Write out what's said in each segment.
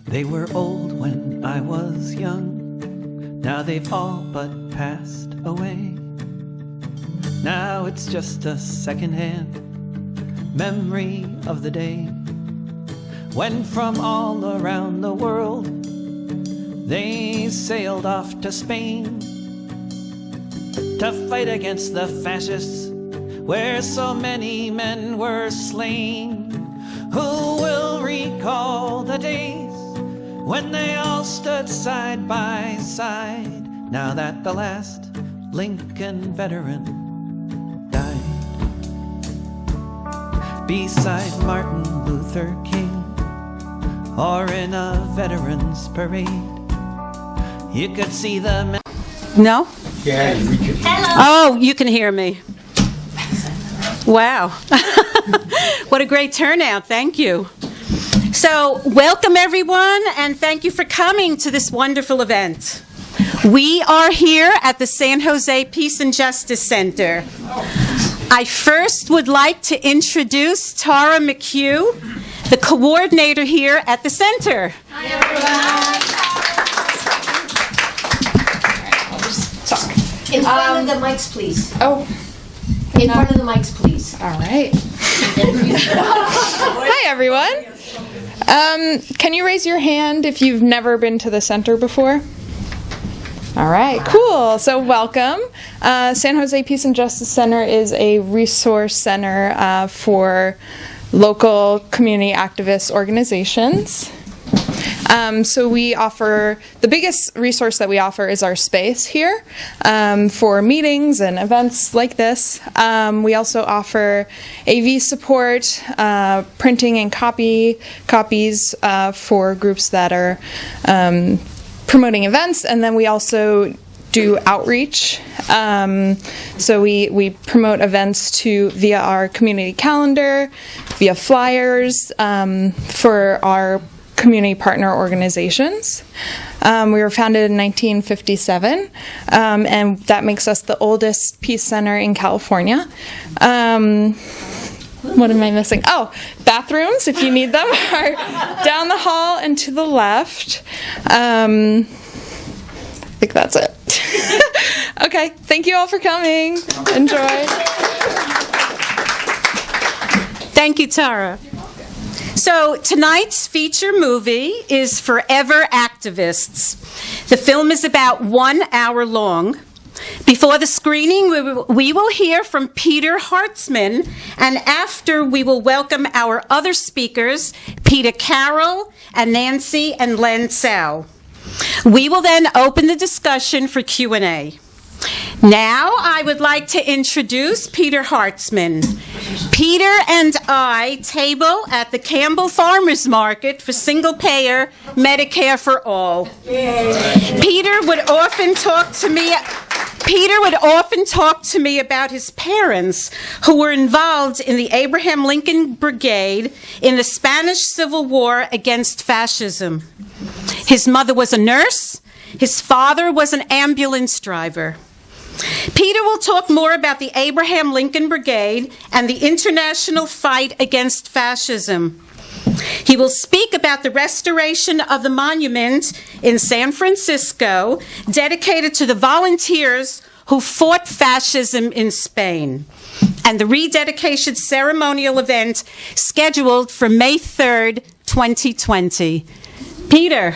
They were old when I was young, now they've all but passed away. Now it's just a second-hand memory of the day when from all around the world they sailed off to Spain to fight against the fascists, where so many men were slain. Who will recall the days when they all stood side by side, now that the last Lincoln veteran died? Beside Martin Luther King, or in a veterans parade, you could see the men. No? Yeah, we can. Hello. Oh, you can hear me. Wow. What a great turnout. Thank you. So, welcome everyone, and thank you for coming to this wonderful event. We are here at the San Jose Peace and Justice Center. I first would like to introduce Tara McHugh, the coordinator here at the center. Hi, everyone. In front of the mics, please. Oh. In front of the mics, please. All right. Hi, everyone. Can you raise your hand if you've never been to the center before? All right, cool. So welcome. San Jose Peace and Justice Center is a resource center for local community activist organizations. So we offer, the biggest resource that we offer is our space here for meetings and events like this. We also offer AV support, printing and copies for groups that are promoting events, and then we also do outreach. So we promote events via our community calendar, via flyers for our community partner organizations. We were founded in 1957, and that makes us the oldest peace center in California. What am I missing? Oh, bathrooms, if you need them, are down the hall and to the left. I think that's it. Okay, thank you all for coming. Enjoy. Thank you, Tara. So tonight's feature movie is Forever Activists. The film is about 1 hour long. Before the screening, we will hear from Peter Hartzman, and after we will welcome our other speakers, Peter Carroll and Nancy and Len Tsao. We will then open the discussion for Q&A. Now I would like to introduce Peter Hartzman. Peter and I table at the Campbell Farmers Market for single-payer Medicare for all. Peter would often talk to me about his parents, who were involved in the Abraham Lincoln Brigade in the Spanish Civil War against fascism. His mother was a nurse. His father was an ambulance driver. Peter will talk more about the Abraham Lincoln Brigade and the international fight against fascism. He will speak about the restoration of the monument in San Francisco dedicated to the volunteers who fought fascism in Spain, and the rededication ceremonial event scheduled for May 3rd, 2020. Peter.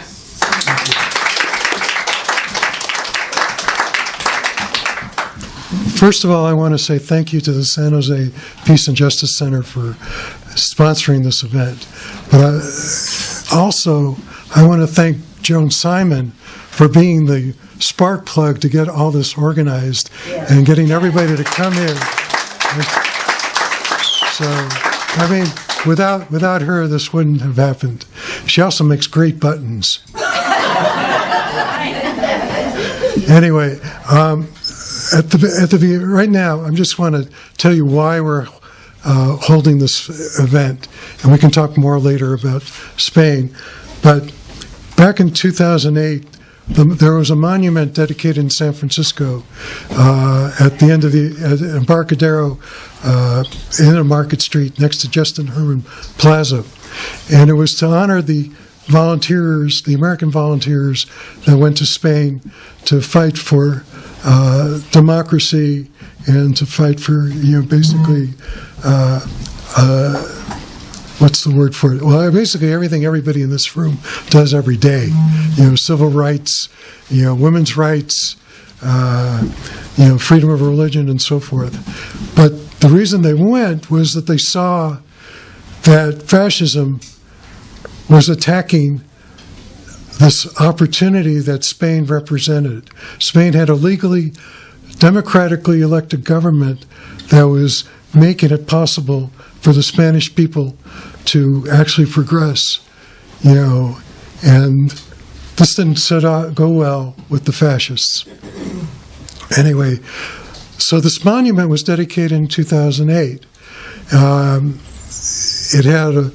First of all, I want to say thank you to the San Jose Peace and Justice Center for sponsoring this event. But I want to thank Joan Simon for being the spark plug to get all this organized and getting everybody to come here. So, I mean, without her, this wouldn't have happened. She also makes great buttons. Anyway, right now, I just want to tell you why we're holding this event, and we can talk more later about Spain. But back in 2008, there was a monument dedicated in San Francisco at the end of the Embarcadero in a Market Street next to Justin Herman Plaza, and it was to honor the volunteers, the American volunteers that went to Spain to fight for democracy and to fight for, basically, what's the word for it? Well, basically everything everybody in this room does every day. Civil rights, women's rights, freedom of religion and so forth. But the reason they went was that they saw that fascism was attacking this opportunity that Spain represented. Spain had a legally, democratically elected government that was making it possible for the Spanish people to actually progress, and this didn't go well with the fascists. Anyway, so this monument was dedicated in 2008. It had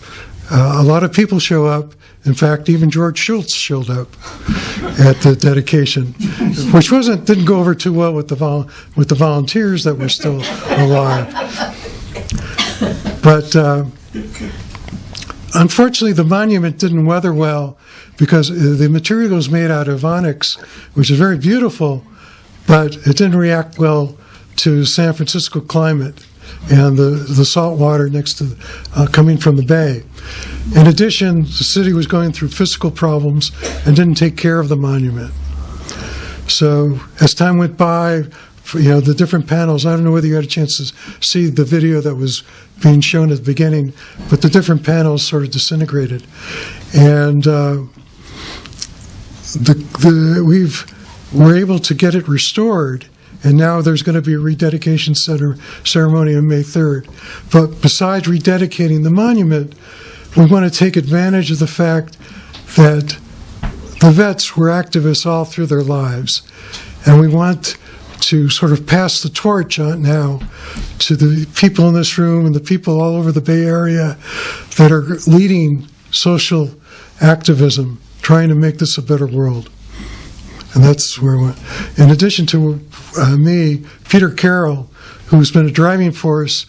a lot of people show up. In fact, even George Shultz showed up at the dedication, which didn't go over too well with the volunteers that were still alive. But unfortunately, the monument didn't weather well because the material was made out of onyx, which is very beautiful, but it didn't react well to San Francisco climate and the salt water coming from the bay. In addition, the city was going through fiscal problems and didn't take care of the monument. So as time went by, the different panels, I don't know whether you had a chance to see the video that was being shown at the beginning, but the different panels sort of disintegrated. And we're able to get it restored, and now there's going to be a rededication ceremony on May 3rd. But besides rededicating the monument, we want to take advantage of the fact that the vets were activists all through their lives, and we want to sort of pass the torch on now to the people in this room and the people all over the Bay Area that are leading social activism, trying to make this a better world. And that's where we in addition to me, Peter Carroll, who's been a driving force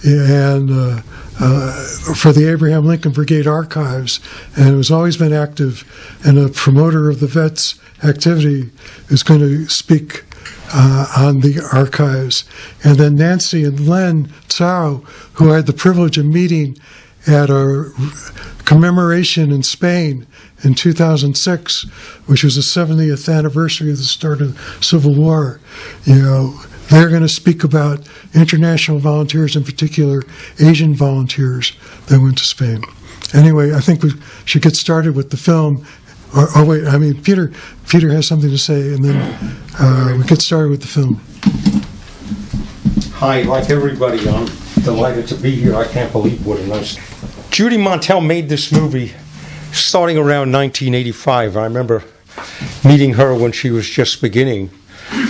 and for the Abraham Lincoln Brigade archives, and has always been active and a promoter of the vets activity, is going to speak on the archives. And then Nancy and Len Tsao, who I had the privilege of meeting at a commemoration in Spain in 2006, which was the 70th anniversary of the start of the Civil War. They're going to speak about international volunteers, in particular Asian volunteers that went to Spain. Anyway, I think we should get started with the film. Peter has something to say, and then we get started with the film. Hi, like everybody, I'm delighted to be here. I can't believe what a nice... Judy Montel made this movie starting around 1985. I remember meeting her when she was just beginning,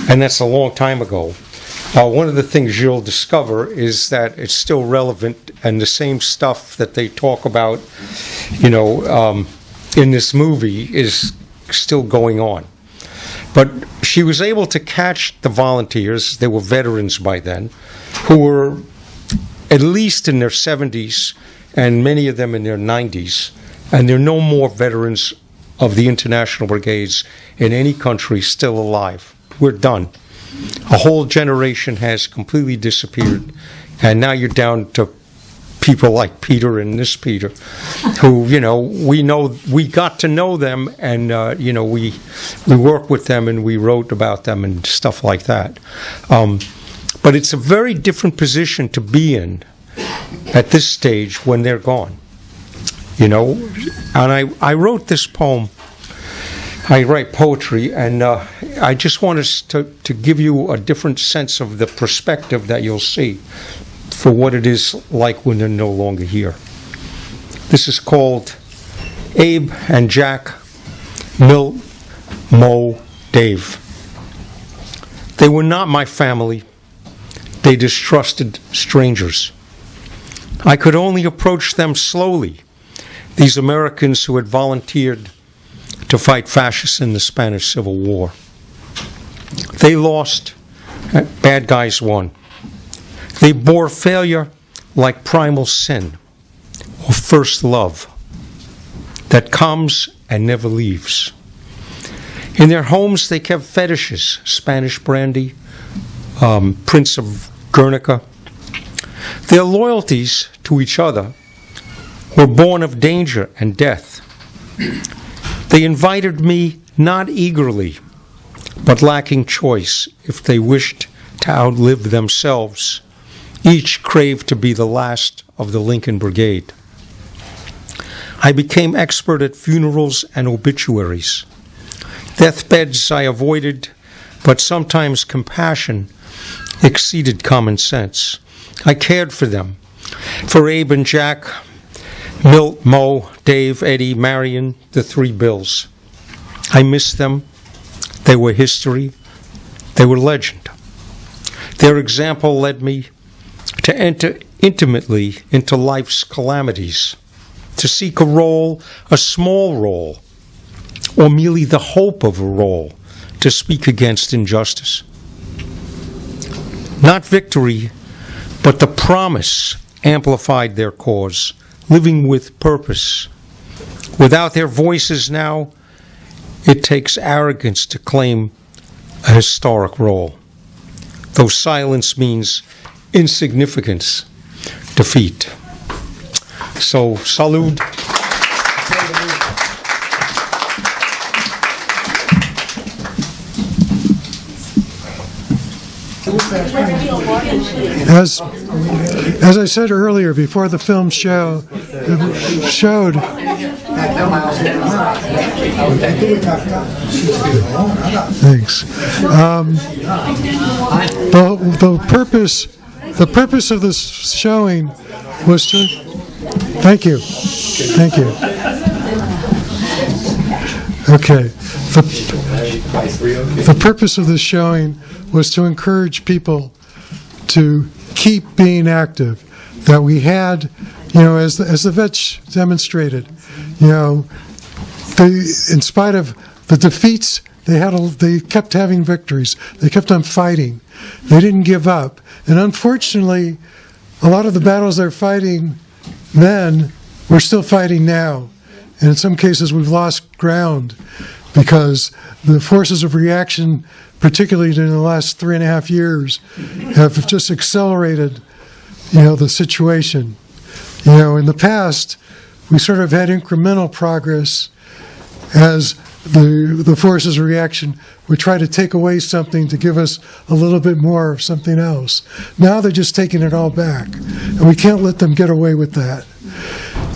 and that's a long time ago. One of the things you'll discover is that it's still relevant, and the same stuff that they talk about, in this movie is still going on. But she was able to catch the volunteers, they were veterans by then, who were at least in their 70s, and many of them in their 90s, and there are no more veterans of the International Brigades in any country still alive. We're done. A whole generation has completely disappeared, and now you're down to people like Peter and this Peter, who, we got to know them, and, we worked with them, and we wrote about them and stuff like that. But it's a very different position to be in at this stage when they're gone, And I wrote this poem. I write poetry, and I just want us to give you a different sense of the perspective that you'll see for what it is like when they're no longer here. This is called Abe and Jack, Milt, Mo, Dave. They were not my family. They distrusted strangers. I could only approach them slowly, these Americans who had volunteered to fight fascists in the Spanish Civil War. They lost, bad guys won. They bore failure like primal sin or first love. that comes and never leaves. In their homes, they kept fetishes, Spanish brandy, Prince of Guernica. Their loyalties to each other were born of danger and death. They invited me not eagerly, but lacking choice if they wished to outlive themselves. Each craved to be the last of the Lincoln Brigade. I became expert at funerals and obituaries. Deathbeds I avoided, but sometimes compassion exceeded common sense. I cared for them, for Abe and Jack, Milt, Mo, Dave, Eddie, Marion, the three Bills. I missed them. They were history. They were legend. Their example led me to enter intimately into life's calamities, to seek a role, a small role, or merely the hope of a role, to speak against injustice. Not victory, but the promise amplified their cause, living with purpose. Without their voices now, it takes arrogance to claim a historic role, though silence means insignificance, defeat. So, salud. As I said earlier, before the film showed, thanks. The purpose of this showing was to. Thank you. Okay. The purpose of this showing was to encourage people to keep being active. That we had, as the vets demonstrated, in spite of the defeats, they kept having victories. They kept on fighting. They didn't give up. And unfortunately, a lot of the battles they're fighting then, we're still fighting now. And in some cases, we've lost ground because the forces of reaction, particularly in the last 3.5 years, have just accelerated, the situation. In the past, we sort of had incremental progress as the forces of reaction would try to take away something to give us a little bit more of something else. Now they're just taking it all back, and we can't let them get away with that.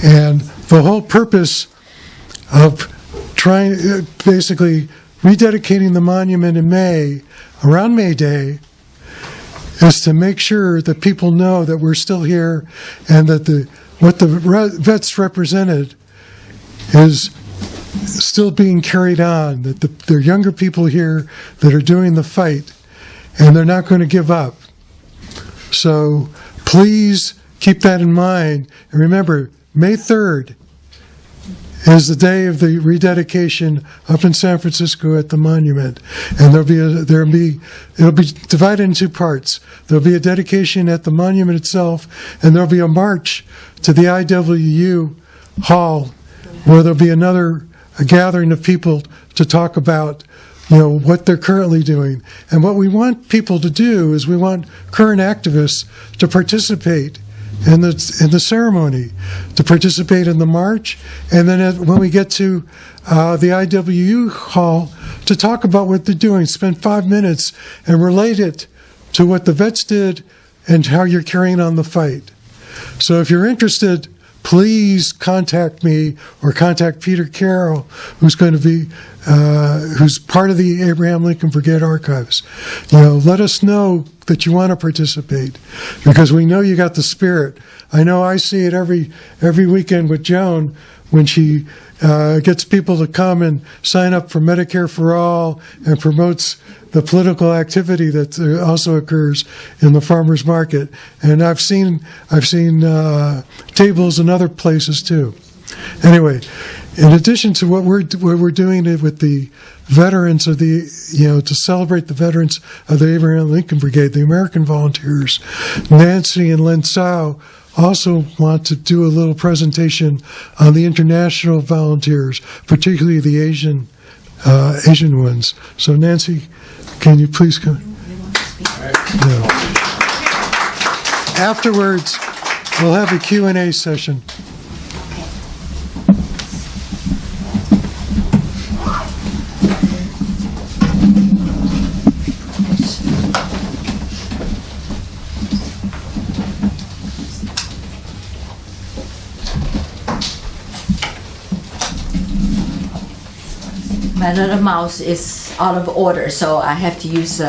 And the whole purpose of basically rededicating the monument in May, around May Day, is to make sure that people know that we're still here and that what the vets represented is still being carried on, that there are younger people here that are doing the fight, and they're not going to give up. So please keep that in mind. And remember, May 3rd is the day of the rededication up in San Francisco at the monument, and it'll be divided in two parts. There'll be a dedication at the monument itself, and there'll be a march to the IWU hall, where there'll be a gathering of people to talk about what they're currently doing. And what we want people to do is we want current activists to participate in the ceremony, to participate in the march, and then when we get to the IWU hall, to talk about what they're doing. Spend 5 minutes and relate it to what the vets did and how you're carrying on the fight. So if you're interested, please contact me or contact Peter Carroll, who's going to be who's part of the Abraham Lincoln Brigade archives. Let us know that you want to participate, because we know you got the spirit. I know I see it every weekend with Joan when she gets people to come and sign up for Medicare for All and promotes the political activity that also occurs in the farmers market. And I've seen tables in other places too. Anyway, in addition to what we're doing with the veterans of the, to celebrate the veterans of the Abraham Lincoln Brigade, the American volunteers, Nancy and Lynn Tsao also want to do a little presentation on the international volunteers, particularly the Asian ones. So Nancy, can you please come? No. Afterwards, we'll have a Q&A session. My little mouse is out of order, so I have to use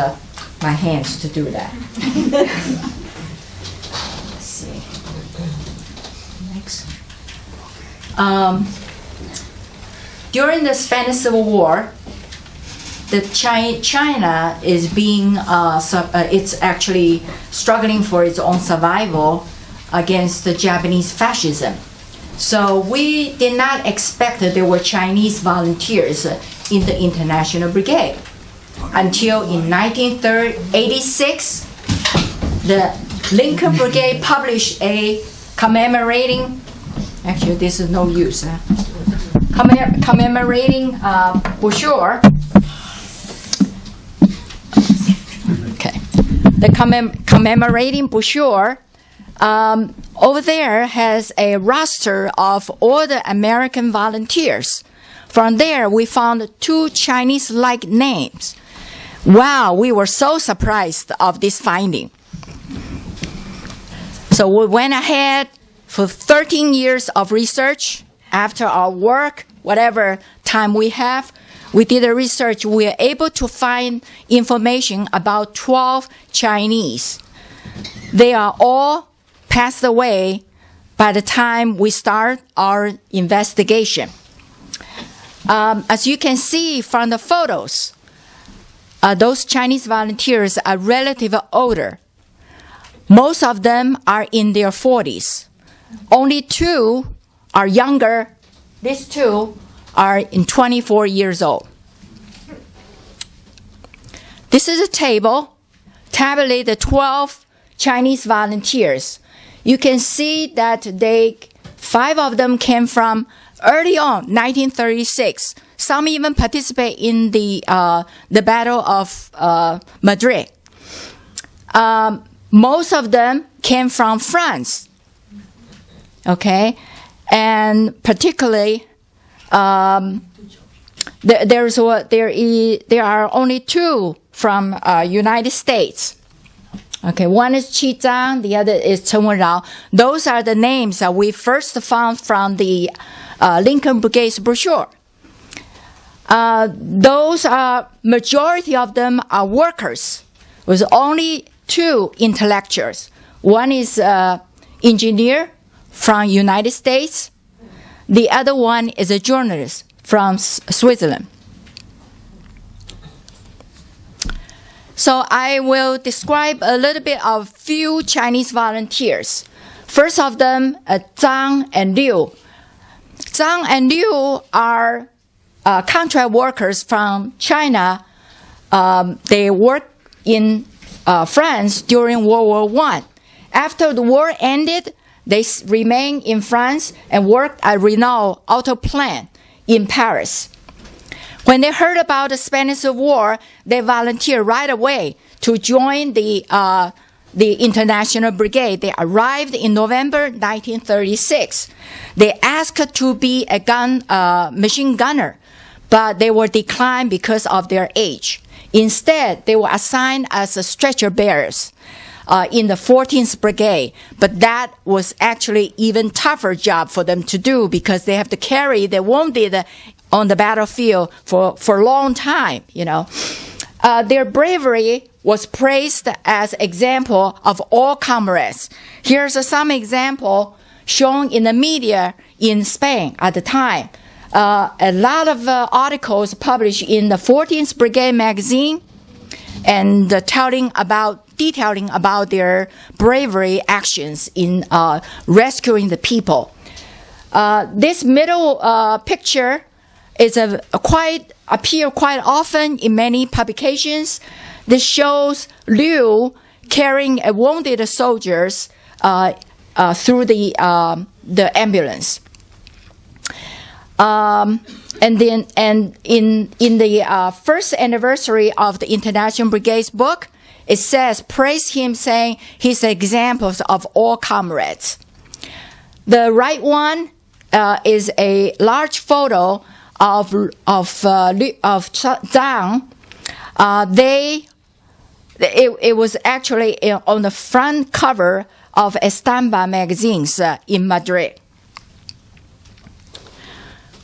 my hands to do that. Let's see. Next. During the Spanish Civil War, the China is being it's actually struggling for its own survival against the Japanese fascism. So we did not expect that there were Chinese volunteers in the International Brigade until in 1986, the Lincoln Brigade published a commemorating. Actually, this is no use. Commemorating brochure. Okay, the commemorating brochure. Over there has a roster of all the American volunteers. From there, we found 2 Chinese-like names. Wow, we were so surprised of this finding. So we went ahead for 13 years of research. After our work, whatever time we have, we did a research. We were able to find information about 12 Chinese. They are all passed away by the time we start our investigation. As you can see from the photos, those Chinese volunteers are relatively older. Most of them are in their 40s. Only 2 are younger. These 2 are in 24 years old. This is a table, tabulate the 12 Chinese volunteers. You can see that 5 of them came from early on, 1936. Some even participate in the Battle of Madrid. Most of them came from France. Okay, and particularly there are only 2 from United States. Okay, one is Qi Zhang, the other is Chen Wenrao. Those are the names that we first found from the Lincoln Brigade's brochure. Those are, majority of them are workers, with only 2 intellectuals. One is engineer from United States. The other one is a journalist from Switzerland. So I will describe a little bit of few Chinese volunteers. First of them, Zhang and Liu. Zhang and Liu are contract workers from China. They worked in France during World War I. After the war ended, they remained in France and worked at Renault auto plant in Paris. When they heard about the Spanish Civil War, they volunteered right away to join the International Brigade. They arrived in November 1936. They asked to be a machine gunner, but they were declined because of their age. Instead, they were assigned as stretcher bearers in the 14th Brigade, but that was actually even tougher job for them to do because they have to carry the wounded on the battlefield for a long time, you know. Their bravery was praised as example of all comrades. Here's some example shown in the media in Spain at the time. A lot of articles published in the 14th Brigade magazine and detailing about their bravery actions in rescuing the people. This middle picture is appear quite often in many publications. This shows Liu carrying a wounded soldiers through the ambulance. And in the first anniversary of the International Brigades book, it says, praise him, saying he's examples of all comrades. The right one is a large photo of Zhang. It was actually on the front cover of Estampa magazines in Madrid.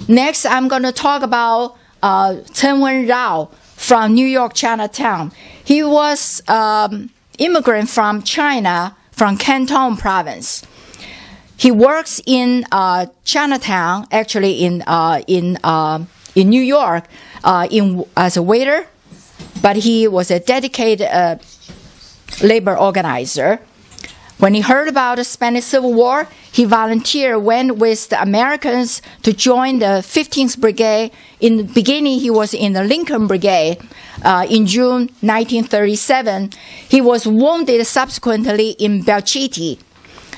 Next, I'm going to talk about Chen Wenrao from New York Chinatown. He was immigrant from China, from Canton province. He works in Chinatown, actually in New York, as a waiter, but he was a dedicated labor organizer. When he heard about the Spanish Civil War, he volunteered, went with the Americans to join the 15th Brigade. In the beginning, he was in the Lincoln Brigade. In June 1937, he was wounded subsequently in Belchite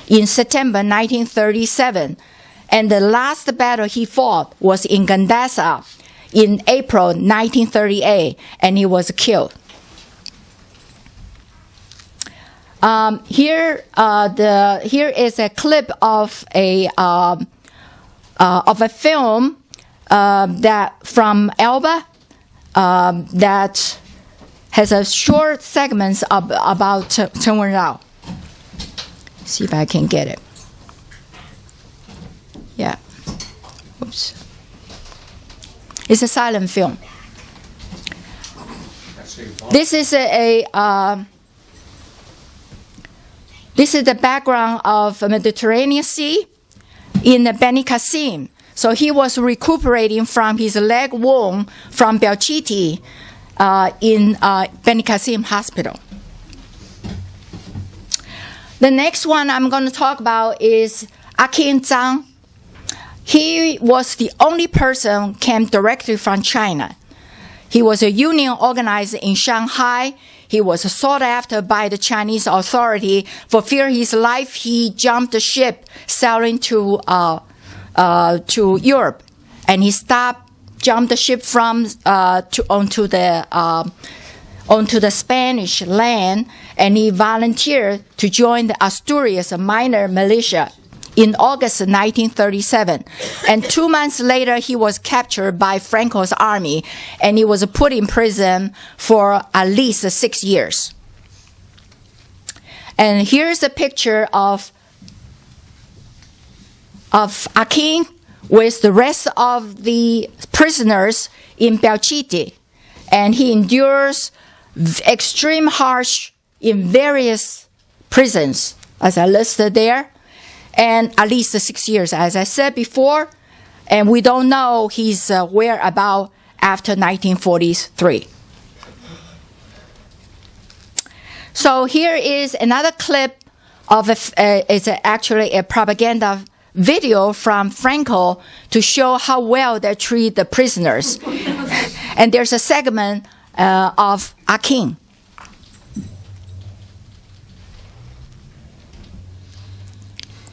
in September 1937. And the last battle he fought was in Gandasa in April 1938, and he was killed. Here is a clip of a film that from Elba that has a short segments about Chen Wenrao. See if I can get it. Yeah. Oops. It's a silent film. This is this is the background of the Mediterranean Sea in Beni Kassim. So he was recuperating from his leg wound from Belchite in Beni Kassim Hospital. The next one I'm going to talk about is Akin Zhang. He was the only person came directly from China. He was a union organizer in Shanghai. He was sought after by the Chinese authority. For fear of his life, he jumped the ship sailing to Europe, and he jumped the ship onto the Spanish land, and he volunteered to join the Asturias minor militia in August 1937. And 2 months later, he was captured by Franco's army, and he was put in prison for at least 6 years. And here's a picture of Akin with the rest of the prisoners in Belchite. And he endures extreme harsh in various prisons, as I listed there, and at least 6 years, as I said before, and we don't know his whereabouts after 1943. So here is another clip of it's actually a propaganda video from Franco to show how well they treat the prisoners. And there's a segment of Akin.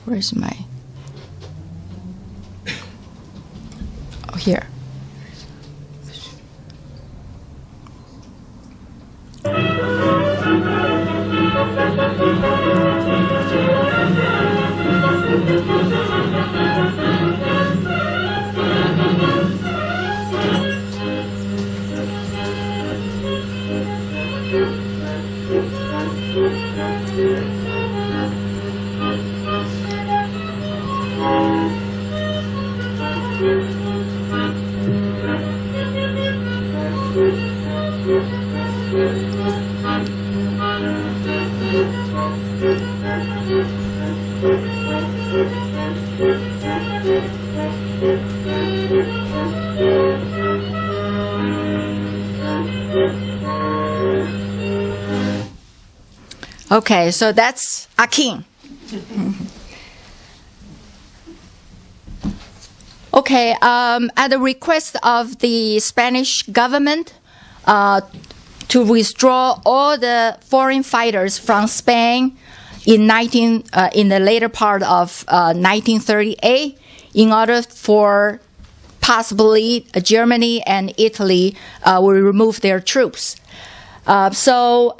Where's my... Oh, here. Okay, so that's Akin. Okay, at the request of the Spanish government to withdraw all the foreign fighters from Spain, in the later part of 1938 in order for possibly Germany and Italy will remove their troops. So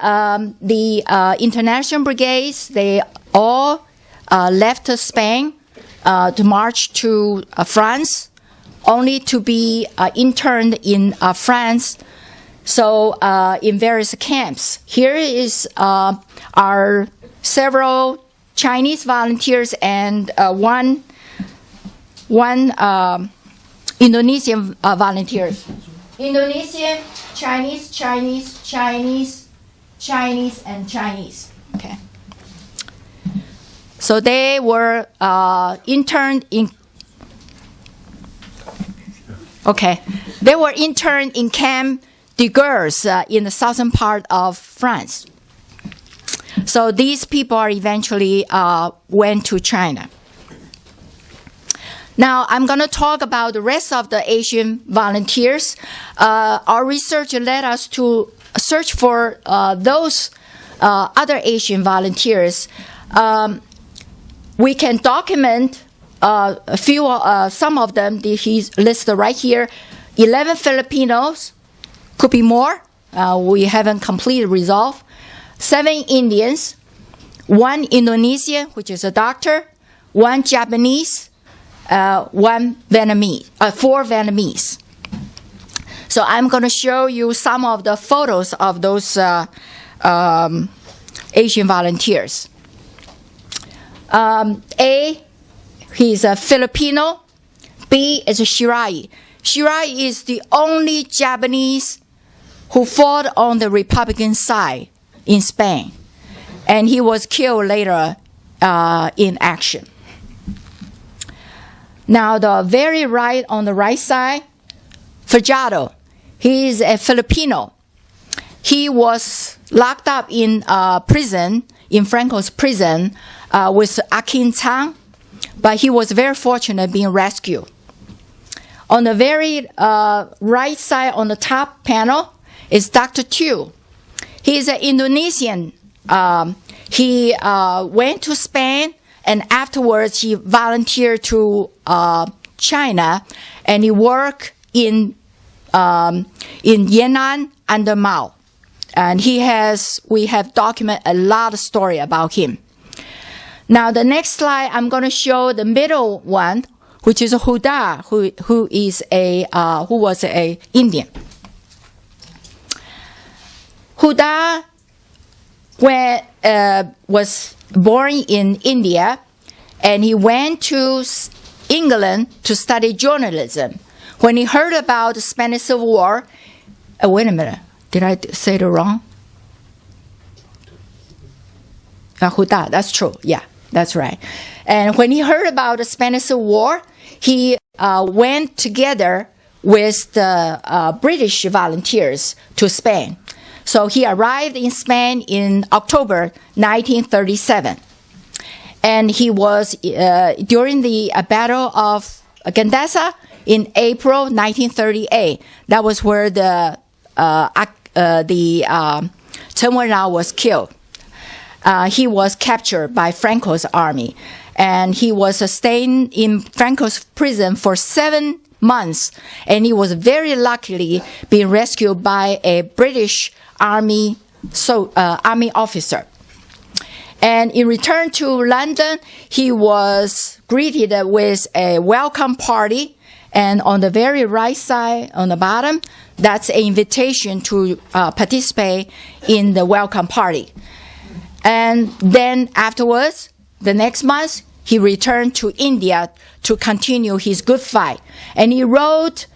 the International Brigades, they all left Spain to march to France, only to be interned in France. So in various camps. Here is our several Chinese volunteers and one Indonesian volunteers. Indonesian, Chinese, Chinese, Chinese, Chinese, and Chinese. Okay. So they were interned in. Okay, they were interned in Camp de Gurs in the southern part of France. So these people are eventually went to China. Now I'm going to talk about the rest of the Asian volunteers. Our research led us to search for those other Asian volunteers. We can document a few, some of them. He's listed right here. 11 Filipinos, could be more. We haven't completely resolved. 7 Indians, 1 Indonesian, which is a doctor, 1 Japanese, 1 Vietnamese, 4 Vietnamese. So I'm going to show you some of the photos of those Asian volunteers. A, he's a Filipino. B is a Shirai. Shirai is the only Japanese who fought on the Republican side in Spain. And he was killed later in action. Now, the very right, on the right side, Fajardo. He is a Filipino. He was locked up in prison, in Franco's prison, with Akin Chang, but he was very fortunate being rescued. On the very right side, on the top panel, is Dr. Tu. He is an Indonesian. He went to Spain, and afterwards he volunteered to China, and he worked in Yan'an under Mao. And we have documented a lot of story about him. Now, the next slide, I'm going to show the middle one, which is Huda, who was a Indian. Huda was born in India, and he went to England to study journalism. When he heard about the Spanish Civil War, wait a minute, did I say it wrong? Huda, that's true, yeah. That's right. And when he heard about the Spanish Civil War, he went together with the British volunteers to Spain. So he arrived in Spain in October 1937. And he was, during the Battle of Gandesa in April 1938, that was where the Chen Wenrao was killed. He was captured by Franco's army, and he was staying in Franco's prison for 7 months, and he was very luckily being rescued by a British army officer. And in return to London, he was greeted with a welcome party, and on the very right side, on the bottom, that's an invitation to participate in the welcome party. And then afterwards, the next month, he returned to India to continue his good fight. And he wrote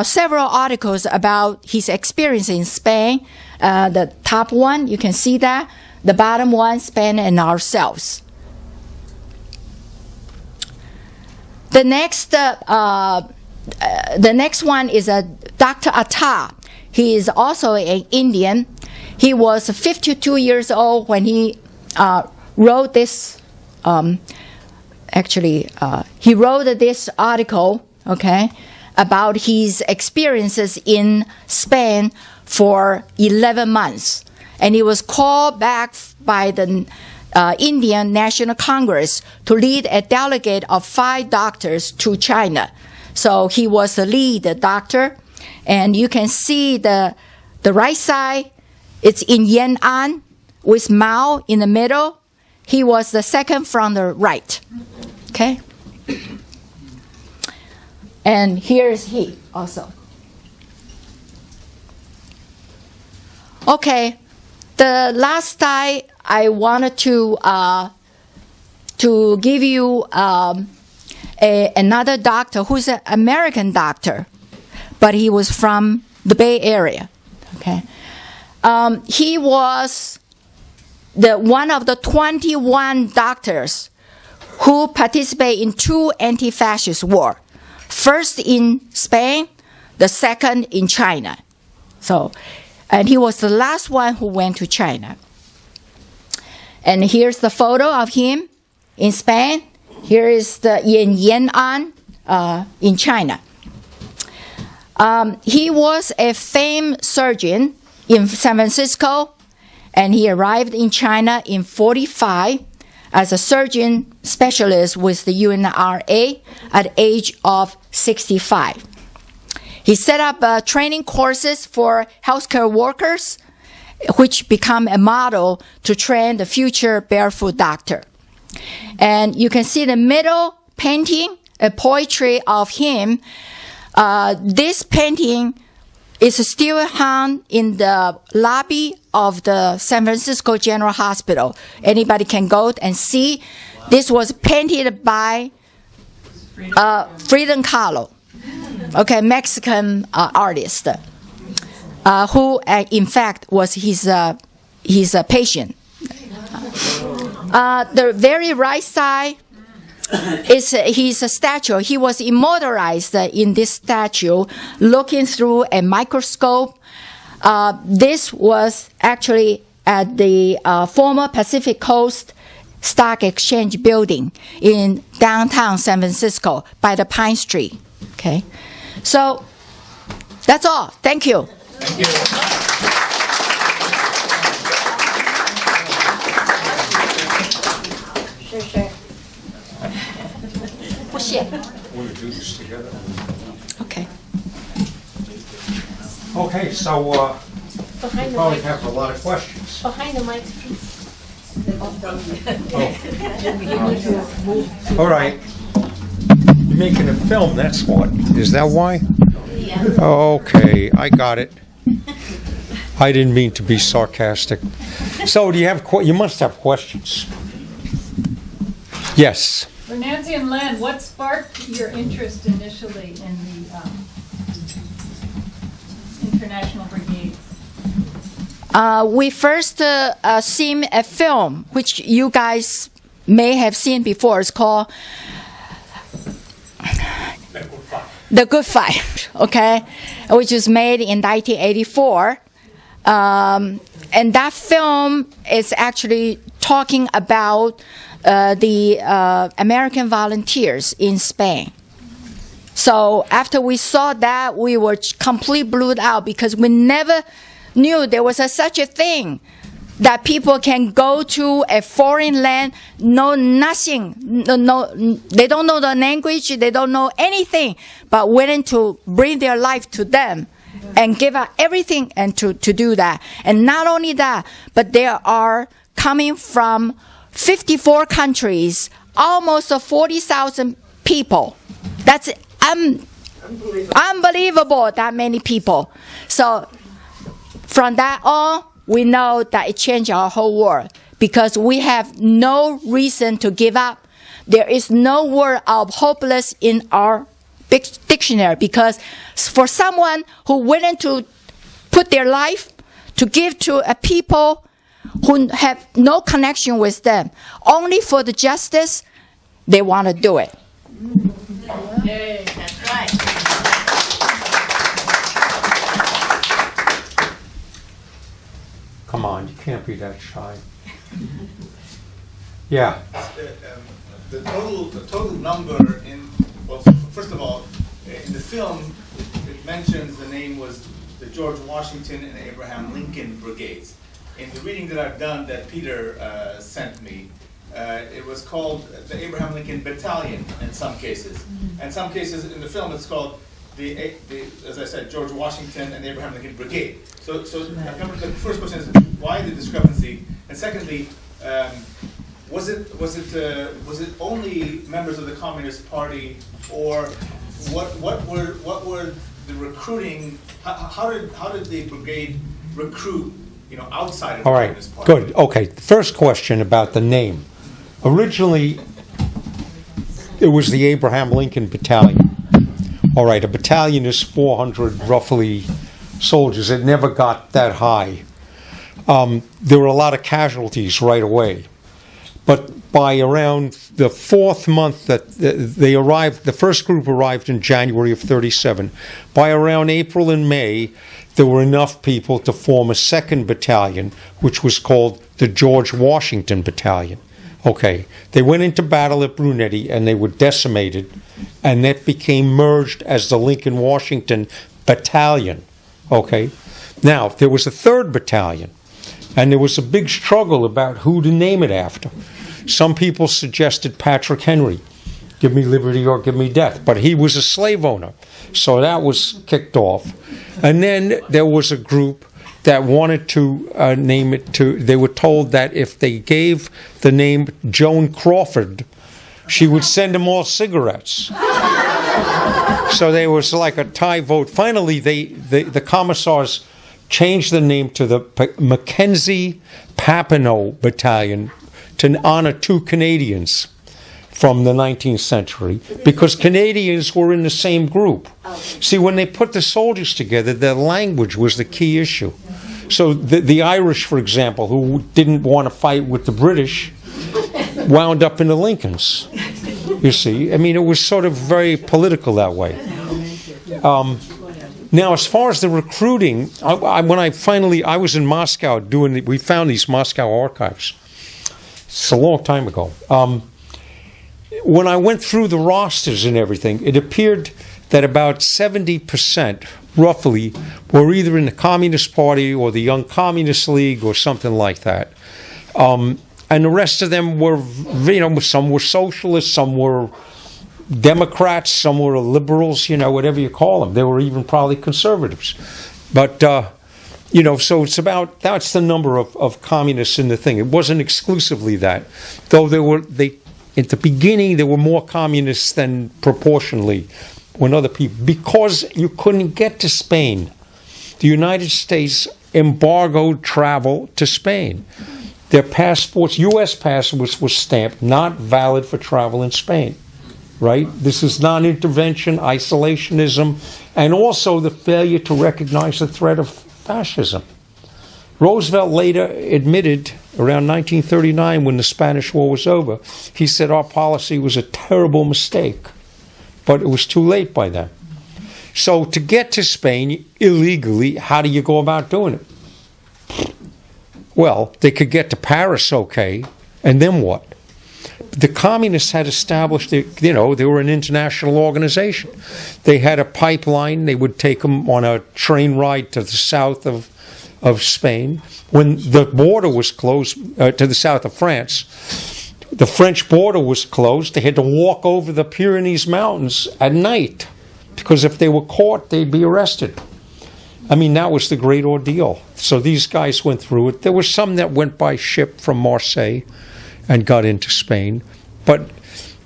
several articles about his experience in Spain. The top one, you can see that. The bottom one, Spain and ourselves. The next one is Dr. Atta. He is also an Indian. He was 52 years old when he wrote this. He wrote this article, about his experiences in Spain for 11 months. And he was called back by the Indian National Congress to lead a delegate of 5 doctors to China. So he was the lead doctor. And you can see the right side, it's in Yan'an with Mao in the middle. He was the second from the right. Okay? And here's he also. Okay, the last slide I wanted to give you another doctor who's an American doctor, but he was from the Bay Area. Okay, he was one of the 21 doctors who participated in 2 anti-fascist wars. First in Spain, the second in China. And he was the last one who went to China. And here's the photo of him in Spain. Here is the in Yan'an in China. He was a famed surgeon in San Francisco, and he arrived in China in 1945 as a surgeon specialist with the UNRA at the age of 65. He set up training courses for healthcare workers, which become a model to train the future barefoot doctor. And you can see the middle painting, a poetry of him. This painting is still hung in the lobby of the San Francisco General Hospital. Anybody can go and see. This was painted by Frida Kahlo, okay, Mexican artist, who in fact was his patient. The very right side is his statue. He was immortalized in this statue, looking through a microscope. This was actually at the former Pacific Coast Stock Exchange building in downtown San Francisco by the Pine Street. Okay, so that's all. Thank you. Thank you. Want to do this together? Okay. Okay, so Behind you the probably mic. have a lot of questions. Behind the mic, please. All right. You're making a film, that's what. Is that why? Yeah. Okay, I got it. I didn't mean to be sarcastic. So do you have, you must have questions. Yes. For Nancy and Len, what sparked your interest initially in the International Brigades? We first seen a film, which you guys may have seen before. It's called The Good Fight, okay, which was made in 1984. And that film is actually talking about the American volunteers in Spain. So after we saw that, we were completely blew out because we never knew there was such a thing that people can go to a foreign land, know nothing, they don't know the language, they don't know anything, but willing to bring their life to them and give up everything and to do that. And not only that, but they are coming from 54 countries, almost 40,000 people. That's unbelievable, that many people. So from that on, we know that it changed our whole world because we have no reason to give up. There is no word of hopeless in our dictionary because for someone who willing to put their life to give to a people who have no connection with them, only for the justice, they want to do it. Yay. That's right. Come on, you can't be that shy. Yeah. The total number in, well, first of all, in the film, it mentions the name was the George Washington and Abraham Lincoln Brigades. in the reading that I've done that Peter sent me, it was called the Abraham Lincoln Battalion in some cases. And some cases in the film it's called the as I said, George Washington and Abraham Lincoln Brigade. So the first question is, why the discrepancy? And secondly, was it only members of the Communist Party, or what were the recruiting? How did the brigade recruit? Outside of the All right, Communist Party? good. Okay, first question about the name. Originally, it was the Abraham Lincoln Battalion. All right, a battalion is 400 roughly soldiers. It never got that high. There were a lot of casualties right away. But by around the fourth month that they arrived, the first group arrived in January of 37. By around April and May, there were enough people to form a second battalion, which was called the George Washington Battalion. Okay, they went into battle at Brunetti and they were decimated, and that became merged as the Lincoln Washington Battalion. Okay, now there was a third battalion, and there was a big struggle about who to name it after. Some people suggested Patrick Henry, give me liberty or give me death, but he was a slave owner, so that was kicked off. And then there was a group that wanted to name it they were told that if they gave the name Joan Crawford, she would send them all cigarettes. So there was like a tie vote. Finally, the commissars changed the name to the Mackenzie Papineau Battalion to honor two Canadians from the 19th century, because Canadians were in the same group. See, when they put the soldiers together, their language was the key issue. So the Irish, for example, who didn't want to fight with the British, wound up in the Lincolns. You see, I mean, it was sort of very political that way. Now, as far as the recruiting, when I was in Moscow we found these Moscow archives. It's a long time ago. When I went through the rosters and everything, it appeared that about 70%, roughly, were either in the Communist Party or the Young Communist League or something like that. And the rest of them were, some were socialists, some were Democrats, some were liberals, whatever you call them. They were even probably conservatives. But, so that's the number of communists in the thing. It wasn't exclusively that. Though at the beginning, there were more communists than proportionally when other people, because you couldn't get to Spain. The United States embargoed travel to Spain. Their passports, U.S. passports, were stamped not valid for travel in Spain. Right? This is non-intervention, isolationism, and also the failure to recognize the threat of fascism. Roosevelt later admitted, around 1939, when the Spanish War was over, he said our policy was a terrible mistake, but it was too late by then. So to get to Spain illegally, how do you go about doing it? Well, they could get to Paris okay, and then what? The communists had established, they were an international organization. They had a pipeline. They would take them on a train ride to the south of Spain. When the border was closed, to the south of France, the French border was closed. They had to walk over the Pyrenees Mountains at night, because if they were caught, they'd be arrested. I mean, that was the great ordeal. So these guys went through it. There were some that went by ship from Marseille and got into Spain. But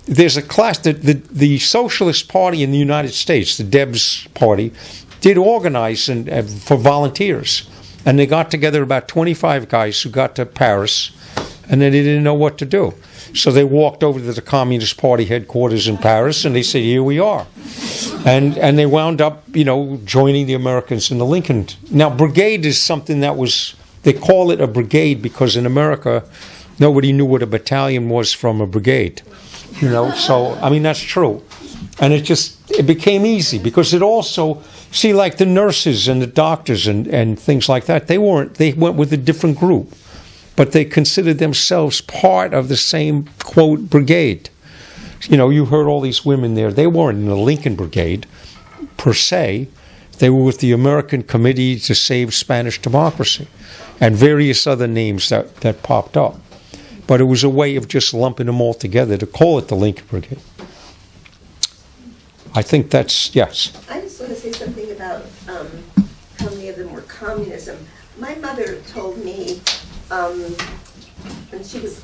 there's a class that the Socialist Party in the United States, the Debs Party, did organize for volunteers. And they got together about 25 guys who got to Paris, and then they didn't know what to do. So they walked over to the Communist Party headquarters in Paris, and they said, here we are. And they wound up, joining the Americans in the Lincoln. Now, brigade is something they call it a brigade because in America, nobody knew what a battalion was from a brigade. So, I mean, that's true. And it became easy because it also, like the nurses and the doctors and things like that, they went with a different group, but they considered themselves part of the same, quote, brigade. You heard all these women there. They weren't in the Lincoln Brigade, per se. They were with the American Committee to Save Spanish Democracy. and various other names that popped up. But it was a way of just lumping them all together to call it the Lincoln Brigade. I think that's, yes. I just want to say something about how many of them were communism. My mother told me, when she was,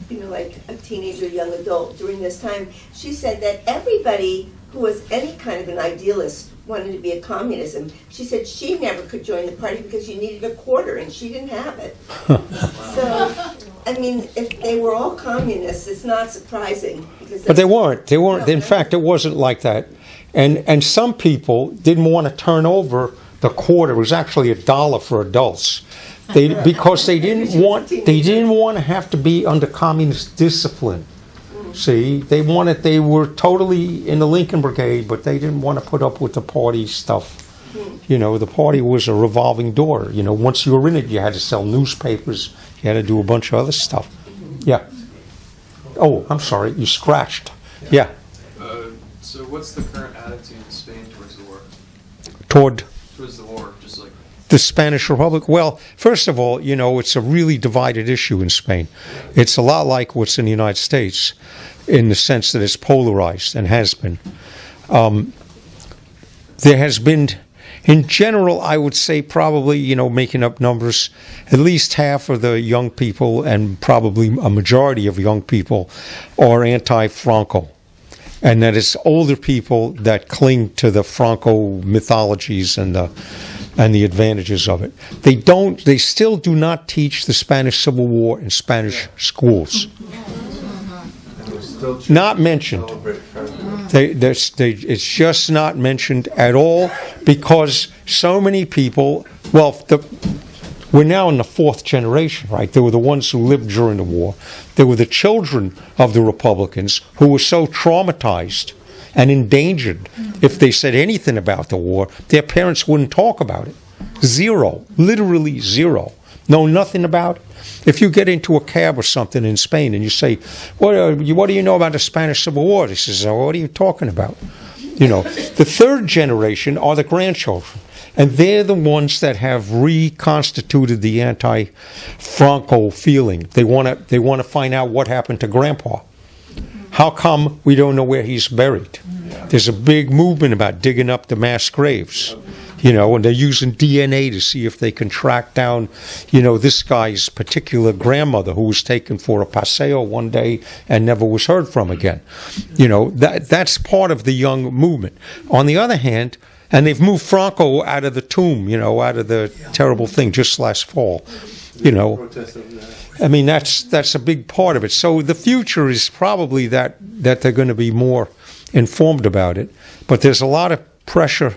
like a teenager, young adult during this time, she said that everybody who was any kind of an idealist wanted to be a communism. She said she never could join the party because you needed a quarter and she didn't have it. So, I mean, if they were all communists, it's not surprising. But they weren't. They weren't. In fact, it wasn't like that. And some people didn't want to turn over the quarter. It was actually $1 for adults. Because they didn't want to have to be under communist discipline. See, they were totally in the Lincoln Brigade, but they didn't want to put up with the party stuff. The party was a revolving door. Once you were in it, you had to sell newspapers. You had to do a bunch of other stuff. Yeah. Oh, I'm sorry, you scratched. Yeah. So what's the current attitude in Spain towards the war? Towards the war, just like... The Spanish Republic? Well, first of all, it's a really divided issue in Spain. It's a lot like what's in the United States in the sense that it's polarized and has been. There has been, in general, I would say probably, making up numbers, at least half of the young people and probably a majority of young people are anti-Franco. And that it's older people that cling to the Franco mythologies and the advantages of it. They still do not teach the Spanish Civil War in Spanish schools. Not mentioned. It's just not mentioned at all because so many people, we're now in the fourth generation, right? There were the ones who lived during the war. There were the children of the Republicans who were so traumatized and endangered. If they said anything about the war, their parents wouldn't talk about it. Zero. Literally zero. Know nothing about it. If you get into a cab or something in Spain and you say, what do you know about the Spanish Civil War? He says, what are you talking about? The third generation are the grandchildren. And they're the ones that have reconstituted the anti-Franco feeling. They want to find out what happened to Grandpa. How come we don't know where he's buried? There's a big movement about digging up the mass graves, and they're using DNA to see if they can track down, this guy's particular grandmother who was taken for a paseo one day and never was heard from again. That's part of the young movement. On the other hand, and they've moved Franco out of the tomb, out of the terrible thing just last fall, I mean, that's a big part of it. So the future is probably that they're going to be more informed about it. But there's a lot of pressure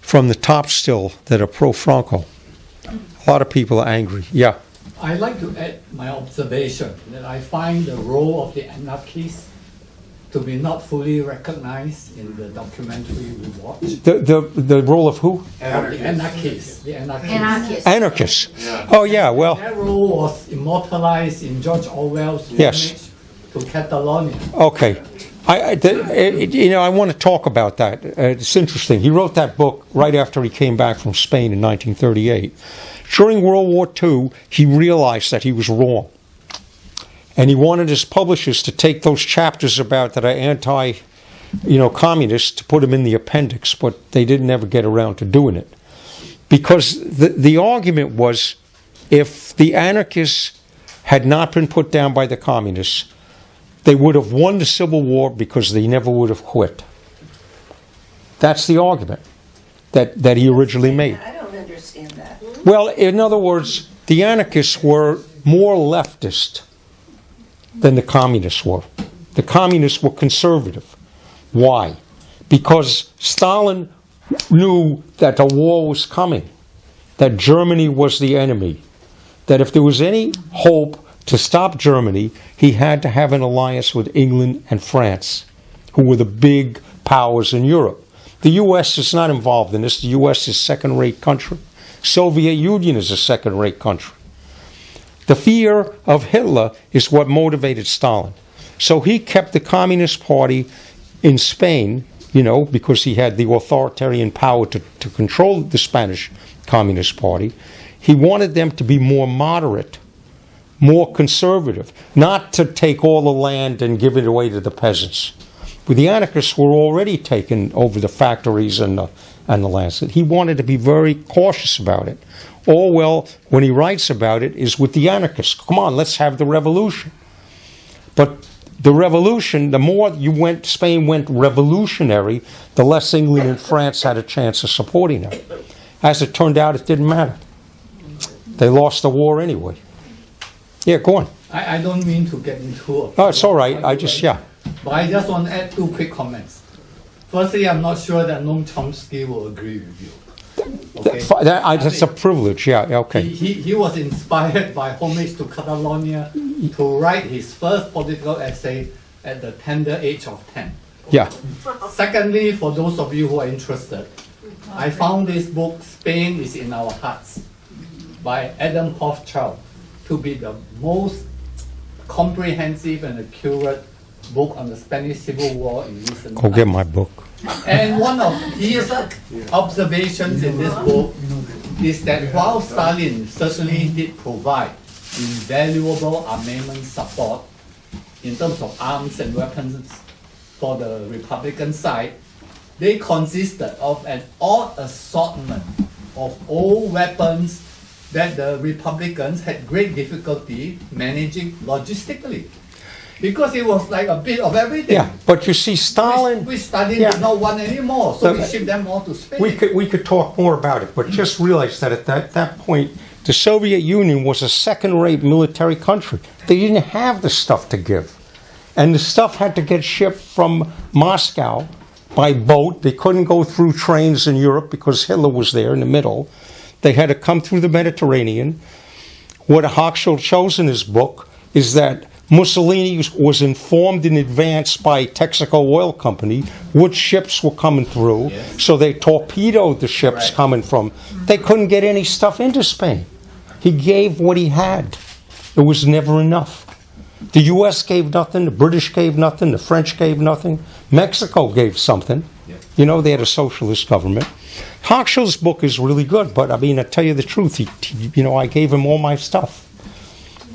from the top still that are pro-Franco. A lot of people are angry. Yeah. I'd like to add my observation that I find the role of the anarchists to be not fully recognized in the documentary we watched. The role of who? The anarchists. Anarchists. Yeah. Oh, yeah, well. Their role was immortalized in George Orwell's Yes. to Catalonia. Okay. I want to talk about that. It's interesting. He wrote that book right after he came back from Spain in 1938. During World War II, he realized that he was wrong. And he wanted his publishers to take those chapters about that are communist to put them in the appendix, but they didn't ever get around to doing it. Because the argument was, if the anarchists had not been put down by the communists, they would have won the Civil War because they never would have quit. That's the argument that he originally made. I don't understand that. Well, in other words, the anarchists were more leftist than the communists were. The communists were conservative. Why? Because Stalin knew that the war was coming, that Germany was the enemy, that if there was any hope to stop Germany, he had to have an alliance with England and France, who were the big powers in Europe. The U.S. is not involved in this. The U.S. is a second-rate country. Soviet Union is a second-rate country. The fear of Hitler is what motivated Stalin. So he kept the Communist Party in Spain, because he had the authoritarian power to control the Spanish Communist Party. He wanted them to be more moderate, more conservative, not to take all the land and give it away to the peasants. But the anarchists were already taking over the factories and the lands. He wanted to be very cautious about it. Orwell, when he writes about it, is with the anarchists. Come on, let's have the revolution. But the revolution, the more Spain went revolutionary, the less England and France had a chance of supporting them. As it turned out, it didn't matter. They lost the war anyway. Yeah, go on. I don't mean to get into a... Oh, it's all right. But I just want to add 2 quick comments. Firstly, I'm not sure that Noam Chomsky will agree with you. Okay? That's a privilege, yeah, okay. He was inspired by Homage to Catalonia to write his first political essay at the tender age of 10. Yeah. Secondly, for those of you who are interested, I found this book, Spain is in Our Hearts, by Adam Hochschild, to be the most comprehensive and accurate book on the Spanish Civil War in recent times. Go get my book. And one of his observations in this book is that while Stalin certainly did provide invaluable armament support in terms of arms and weapons for the Republican side, they consisted of an odd assortment of old weapons that the Republicans had great difficulty managing logistically. Because it was like a bit of everything. Yeah, but you see, Stalin... Which Stalin did not want anymore, so we shipped them all to Spain. We could talk more about it, but just realize that at that point, the Soviet Union was a second-rate military country. They didn't have the stuff to give. And the stuff had to get shipped from Moscow by boat. They couldn't go through trains in Europe because Hitler was there in the middle. They had to come through the Mediterranean. What Hochschild shows in his book is that Mussolini was informed in advance by Texaco Oil Company which ships were coming through, so they torpedoed the ships coming from. They couldn't get any stuff into Spain. He gave what he had. It was never enough. The U.S. gave nothing, the British gave nothing, the French gave nothing, Mexico gave something. You know, they had a socialist government. Hochschild's book is really good, but I mean, I tell you the truth, I gave him all my stuff.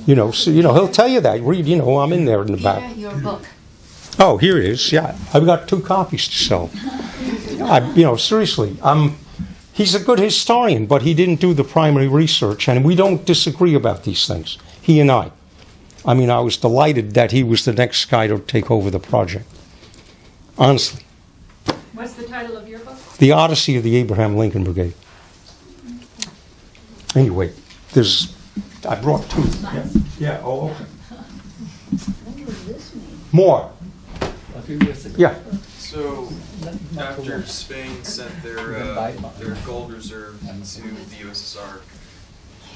So, he'll tell you that. Read, I'm in there in the back. Peter, your book. Oh, here it is. Yeah, I've got 2 copies to sell. Seriously, he's a good historian, but he didn't do the primary research, and we don't disagree about these things, he and I. I mean, I was delighted that he was the next guy to take over the project. Honestly. What's the title of your book? The Odyssey of the Abraham Lincoln Brigade. Anyway, I brought 2. Yeah. Oh, okay. More. A few years ago. Yeah. So, after Spain sent their gold reserve to the USSR,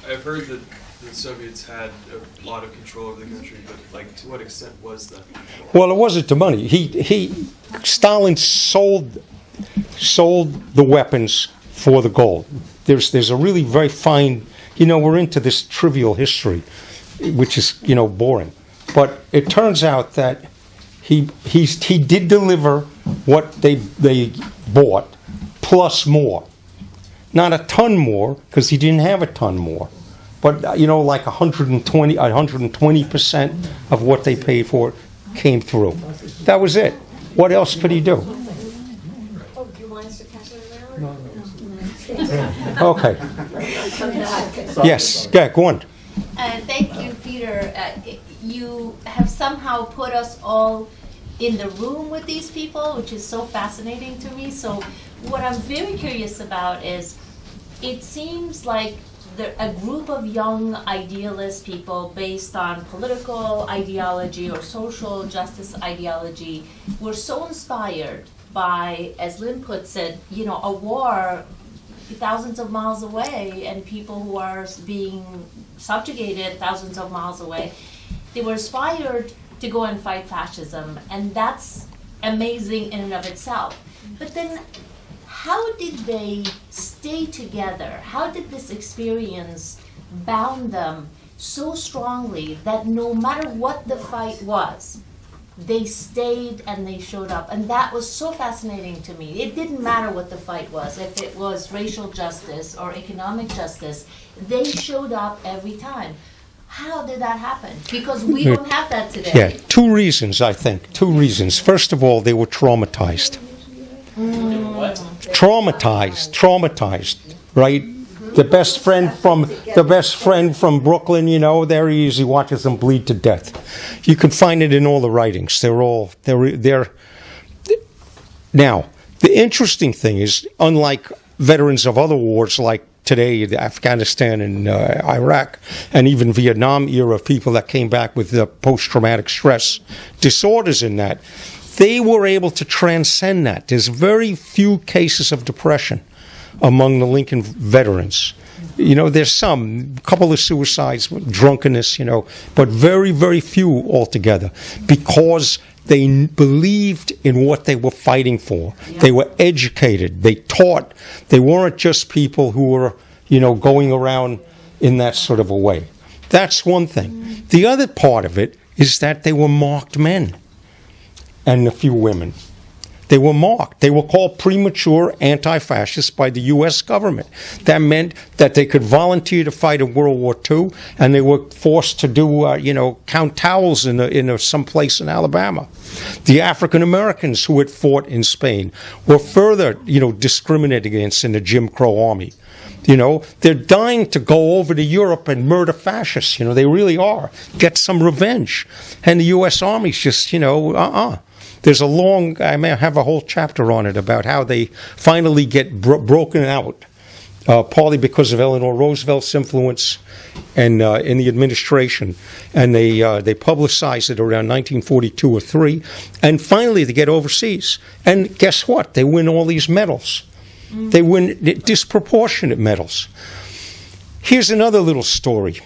I've heard that the Soviets had a lot of control over the country, but to what extent was that control? Well, it wasn't the money. Stalin sold the weapons for the gold. There's a really very fine. We're into this trivial history, which is, boring. But it turns out that he did deliver what they bought, plus more. Not a ton more, because he didn't have a ton more. But, like 120% of what they paid for it came through. That was it. What else could he do? Oh, do you want us to pass it around? No. Okay. Yes, go on. Thank you, Peter. You have somehow put us all in the room with these people, which is so fascinating to me. So what I'm very curious about is, it seems like a group of young idealist people based on political ideology or social justice ideology were so inspired by, as Lynn puts it, a war thousands of miles away and people who are being subjugated thousands of miles away. They were inspired to go and fight fascism, and that's amazing in and of itself. But then, how did they stay together? How did this experience bound them so strongly that no matter what the fight was, they stayed and they showed up. And that was so fascinating to me. It didn't matter what the fight was, if it was racial justice or economic justice, they showed up every time. How did that happen? Because we don't have that today. Yeah, two reasons, I think. Two reasons. First of all, they were traumatized. Traumatized, right? The best friend from Brooklyn, you know, there he is. He watches them bleed to death. You can find it in all the writings. They're. Now, the interesting thing is, unlike veterans of other wars like today, Afghanistan and Iraq, and even Vietnam era people that came back with post-traumatic stress disorders in that, they were able to transcend that. There's very few cases of depression among the Lincoln veterans. You know, there's a couple of suicides, drunkenness, you know, but very, very few altogether, because they believed in what they were fighting for. Yeah. They were educated. They taught. They weren't just people who were, you know, going around in that sort of a way. That's one thing. The other part of it is that they were marked men, and a few women. They were marked. They were called premature anti-fascists by the U.S. government. That meant that they could volunteer to fight in World War II, and they were forced to do, count towels in some place in Alabama. The African Americans who had fought in Spain were further, discriminated against in the Jim Crow Army. They're dying to go over to Europe and murder fascists. They really are. Get some revenge. And the U.S. Army's just, There's I may have a whole chapter on it about how they finally get broken out, partly because of Eleanor Roosevelt's influence and in the administration. And they publicize it around 1942 or 3. And finally they get overseas. And guess what? They win all these medals. They win disproportionate medals. Here's another little story.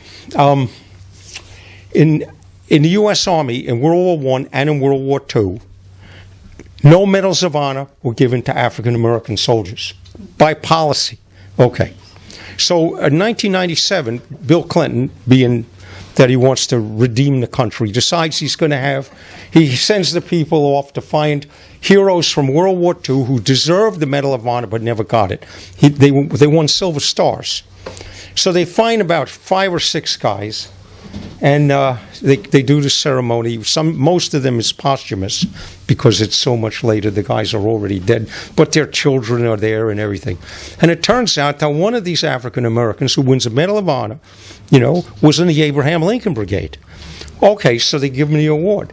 In the U.S. Army, in World War I and in World War II, no medals of honor were given to African American soldiers by policy. Okay. So in 1997, Bill Clinton, being that he wants to redeem the country, decides he sends the people off to find heroes from World War II who deserved the Medal of Honor but never got it. They won Silver Stars. So they find about 5 or 6 guys, and they do the ceremony. Most of them is posthumous because it's so much later. The guys are already dead, but their children are there and everything. And it turns out that one of these African Americans who wins a Medal of Honor, was in the Abraham Lincoln Brigade. Okay, so they give him the award.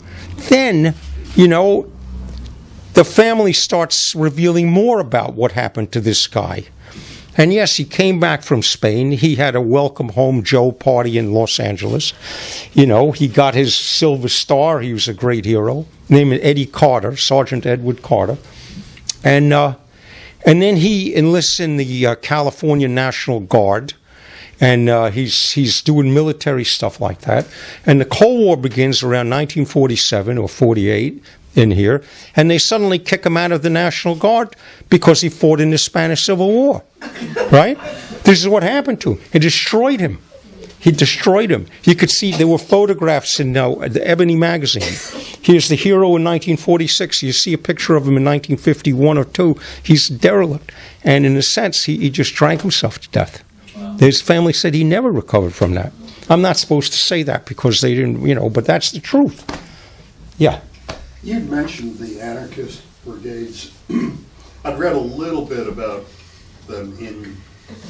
Then, the family starts revealing more about what happened to this guy. And yes, he came back from Spain. He had a welcome home Joe party in Los Angeles. He got his Silver Star. He was a great hero. Named Eddie Carter, Sergeant Edward Carter. And then he enlists in the California National Guard. And he's doing military stuff like that. And the Cold War begins around 1947 or 48 in here. And they suddenly kick him out of the National Guard because he fought in the Spanish Civil War. Right? This is what happened to him. It destroyed him. He destroyed him. You could see there were photographs in the Ebony magazine. Here's the hero in 1946. You see a picture of him in 1951 or 2. He's derelict. And in a sense, he just drank himself to death. Wow. His family said he never recovered from that. I'm not supposed to say that because they didn't, but that's the truth. Yeah. You mentioned the anarchist brigades. I'd read a little bit about them in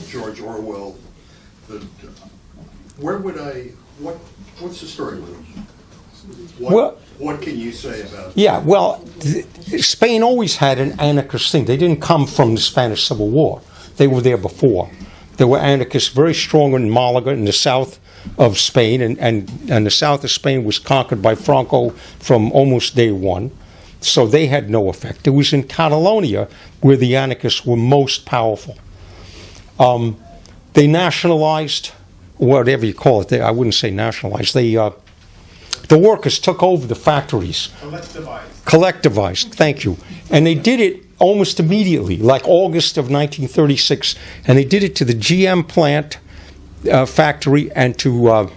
George Orwell. But what's the story with them? What can you say about them? Yeah, well, Spain always had an anarchist thing. They didn't come from the Spanish Civil War. They were there before. There were anarchists very strong in Malaga in the south of Spain, and the south of Spain was conquered by Franco from almost day one. So they had no effect. It was in Catalonia where the anarchists were most powerful. They nationalized, whatever you call it. I wouldn't say nationalized. The workers took over the factories. Collectivized. Thank you. And they did it almost immediately, like August of 1936. And they did it to the GM plant factory and to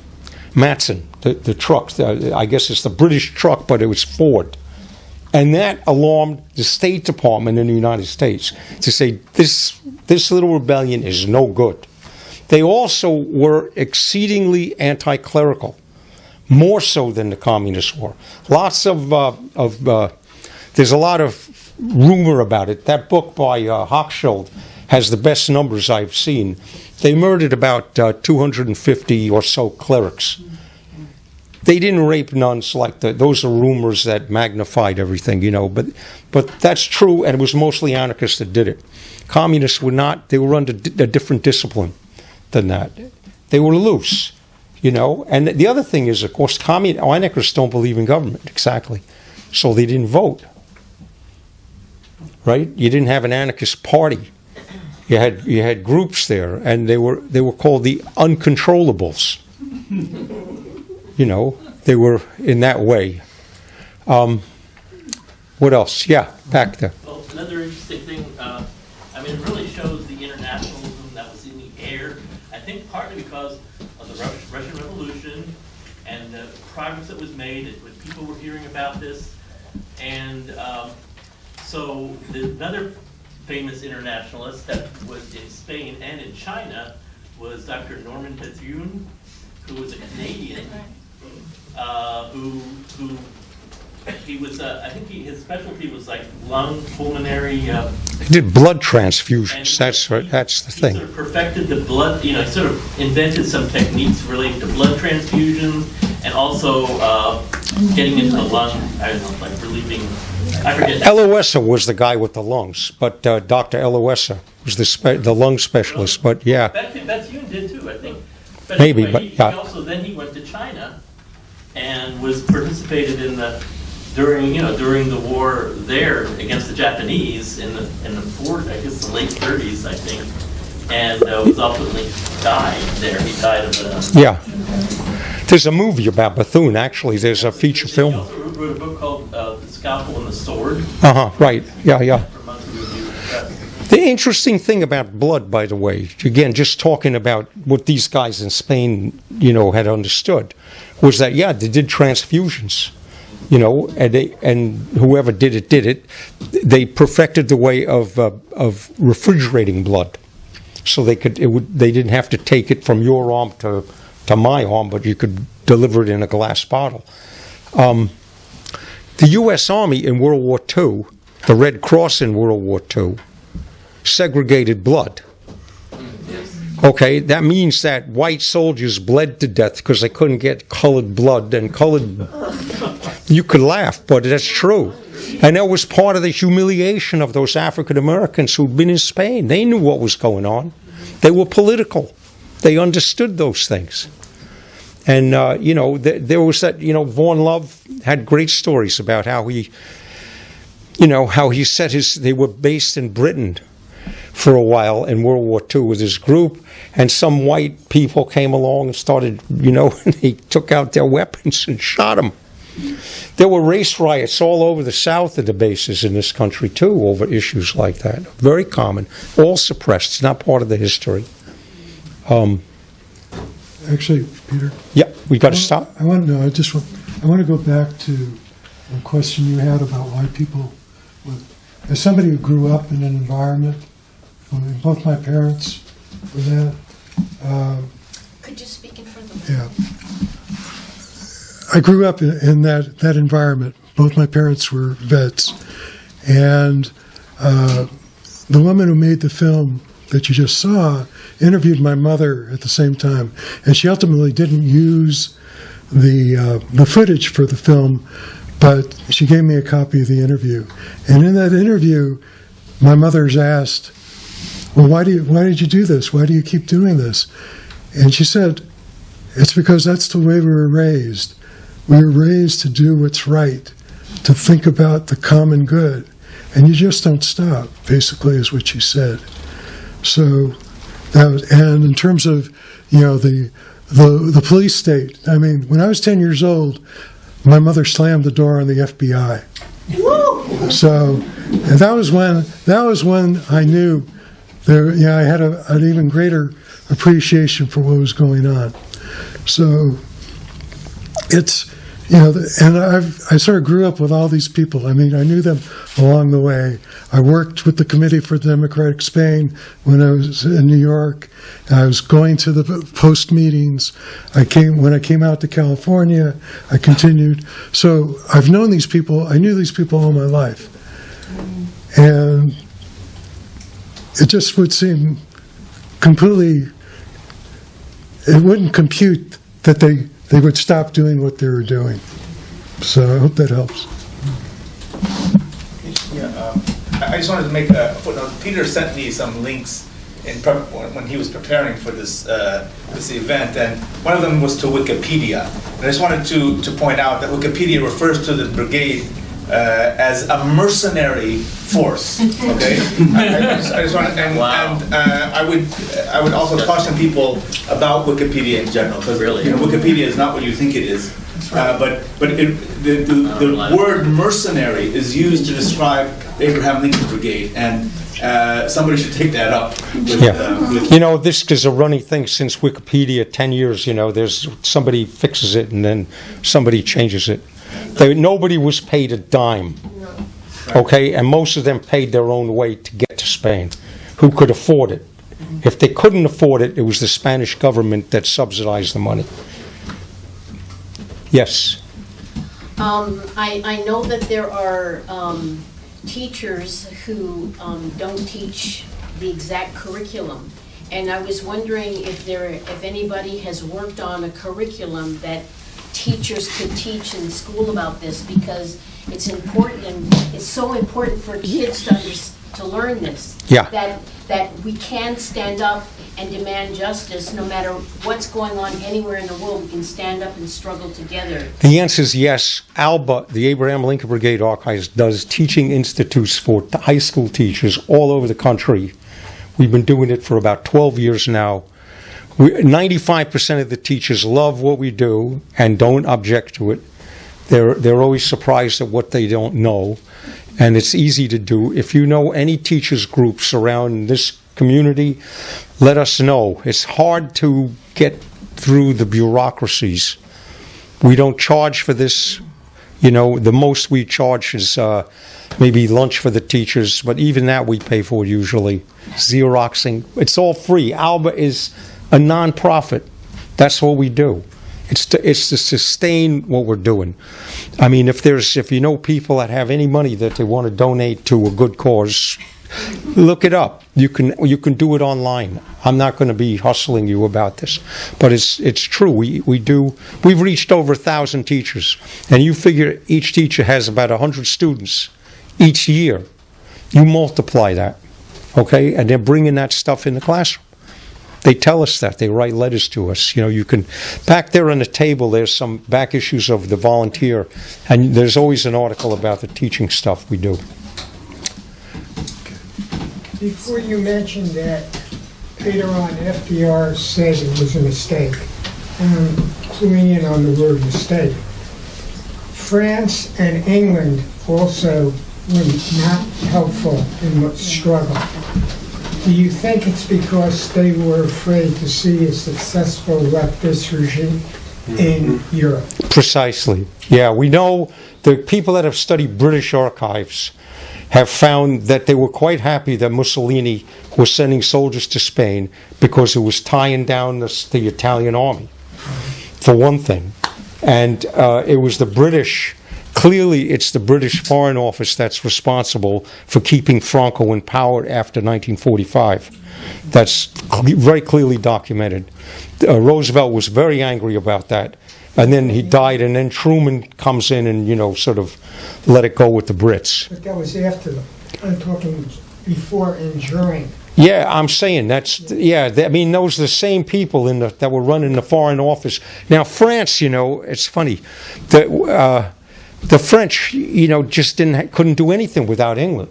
Matson, the truck. I guess it's the British truck, but it was Ford. And that alarmed the State Department in the United States to say, this little rebellion is no good. They also were exceedingly anti-clerical, more so than the communists were. Lots of there's a lot of rumor about it. That book by Hochschild has the best numbers I've seen. They murdered about 250 or so clerics. They didn't rape nuns like those are rumors that magnified everything, but that's true, and it was mostly anarchists that did it. Communists were not. They were under a different discipline than that. They were loose, And the other thing is, of course, anarchists don't believe in government, exactly. So they didn't vote, right? You didn't have an anarchist party. You had groups there, and they were called the uncontrollables. They were in that way. What else? Yeah, back there. Well, another interesting thing, it really shows the internationalism that was in the air. I think partly because of the Russian Revolution and the progress that was made when people were hearing about this. And so another famous internationalist that was in Spain and in China was Dr. Norman Bethune, who was a Canadian, who he was, I think his specialty was like lung, pulmonary. He did blood transfusions. That's right. That's the thing. He sort of perfected the blood. He sort of invented some techniques related to blood transfusions and also getting into the lung. I don't know, like relieving. I forget. Eloisa was the guy with the lungs, but Dr. Eloisa was the lung specialist. But yeah, Bethune did too, I think. But maybe. Anyway, but he also then he went to China and was participated in during the war there against the Japanese in the the late 30s, I think, and was ultimately died there. He died of the. Yeah. There's a movie about Bethune. Actually, there's a feature film. He also wrote a book called The Scalpel and the Sword. Right. Yeah. The interesting thing about blood, by the way, again, just talking about what these guys in Spain, had understood, was that they did transfusions, and whoever did it. They perfected the way of refrigerating blood, so they didn't have to take it from your arm to my arm, but you could deliver it in a glass bottle. The U.S. Army in World War II, the Red Cross in World War II, segregated blood. Okay, that means that white soldiers bled to death because they couldn't get colored blood, and colored. You could laugh, but that's true. And that was part of the humiliation of those African Americans who'd been in Spain. They knew what was going on. They were political. They understood those things. And, there was that, Vaughan Love had great stories about how he said they were based in Britain for a while in World War II with his group, and some white people came along and started, and they took out their weapons and shot them. There were race riots all over the South of the bases in this country, too, over issues like that. Very common. All suppressed. It's not part of the history. Actually, Peter. Yeah, we got to stop. I want to go back to the question you had about why people, as somebody who grew up in an environment, both my parents were that. Could you speak in front of the Yeah. I grew up in that environment. Both my parents were vets. And the woman who made the film that you just saw interviewed my mother at the same time. And she ultimately didn't use the footage for the film, but she gave me a copy of the interview. And in that interview, my mother's asked, well, why did you do this? Why do you keep doing this? And she said, it's because that's the way we were raised. We were raised to do what's right, to think about the common good. And you just don't stop, basically, is what she said. So, and in terms of, the police state, I mean, when I was 10 years old, my mother slammed the door on the FBI. So, and that was when I knew I had an even greater appreciation for what was going on. So, it's, and I sort of grew up with all these people. I mean, I knew them along the way. I worked with the Committee for Democratic Spain when I was in New York. I was going to the post meetings. When I came out to California, I continued. So I've known these people. I knew these people all my life. And it just would seem completely, it wouldn't compute that they would stop doing what they were doing. So I hope that helps. Yeah, I just wanted to make a footnote. Peter sent me some links when he was preparing for this this event, and one of them was to Wikipedia. And I just wanted to point out that Wikipedia refers to the brigade as a mercenary force. Okay, I just wanted, and I would also caution people about Wikipedia in general, because Wikipedia is not what you think it is. But the word mercenary is used to describe the Abraham Lincoln Brigade, and somebody should take that up. With, this is a running thing since Wikipedia, 10 years, there's somebody fixes it and then somebody changes it. Nobody was paid a dime, okay? And most of them paid their own way to get to Spain, who could afford it. If they couldn't afford it, it was the Spanish government that subsidized the money. Yes? I know that there are teachers who don't teach the exact curriculum. And I was wondering if anybody has worked on a curriculum that teachers could teach in school about this, because it's important, and it's so important for kids to learn this. Yeah. That we can stand up and demand justice no matter what's going on anywhere in the world. We can stand up and struggle together. The answer is yes. ALBA, the Abraham Lincoln Brigade Archives, does teaching institutes for high school teachers all over the country. We've been doing it for about 12 years now. 95% of the teachers love what we do and don't object to it. They're always surprised at what they don't know, and it's easy to do. If you know any teachers groups around this community, let us know. It's hard to get through the bureaucracies. We don't charge for this. The most we charge is maybe lunch for the teachers, but even that we pay for usually. Xeroxing, it's all free. ALBA is a non-profit. That's what we do. It's to sustain what we're doing. I mean, if you know people that have any money that they want to donate to a good cause, look it up. You can do it online. I'm not going to be hustling you about this, but it's true. We've reached over 1,000 teachers, and you figure each teacher has about 100 students each year. You multiply that, okay, and they're bringing that stuff in the classroom. They tell us that. They write letters to us. You can, back there on the table, there's some back issues of the Volunteer, and there's always an article about the teaching stuff we do. Before you mentioned that later on FDR said it was a mistake, cluing in on the word mistake. France and England also were not helpful in the struggle. Do you think it's because they were afraid to see a successful leftist regime in Europe? Precisely. Yeah, we know the people that have studied British archives have found that they were quite happy that Mussolini was sending soldiers to Spain because it was tying down the Italian army, for one thing. And it was the British. Clearly, it's the British Foreign Office that's responsible for keeping Franco in power after 1945. That's very clearly documented. Roosevelt was very angry about that. And then he died, and then Truman comes in and, sort of let it go with the Brits. But that was after them. I'm talking before and during. Yeah, I'm saying those are the same people that were running the Foreign Office. Now, France, it's funny. The French, just couldn't do anything without England.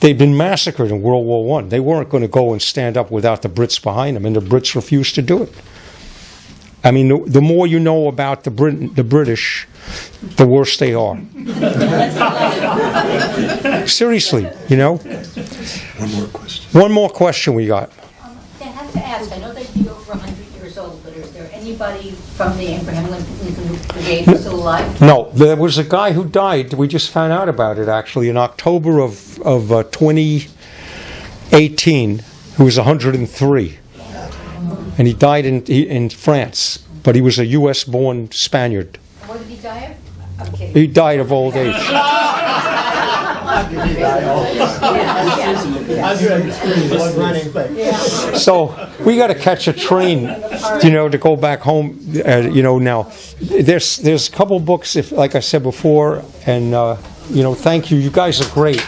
They'd been massacred in World War I. They weren't going to go and stand up without the Brits behind them, and the Brits refused to do it. I mean, the more you know about the British, the worse they are. Seriously, One more question we got. I have to ask, I know that you're over 100 years old, but is there anybody from the Abraham Lincoln Brigade was still alive? No, there was a guy who died. We just found out about it actually in October of 2018. Who was 103, and he died in France. But he was a U.S.-born Spaniard. What did he die of? He died of old age. So we got to catch a train, to go back home. Now there's a couple books, like I said before, and thank you. You guys are great.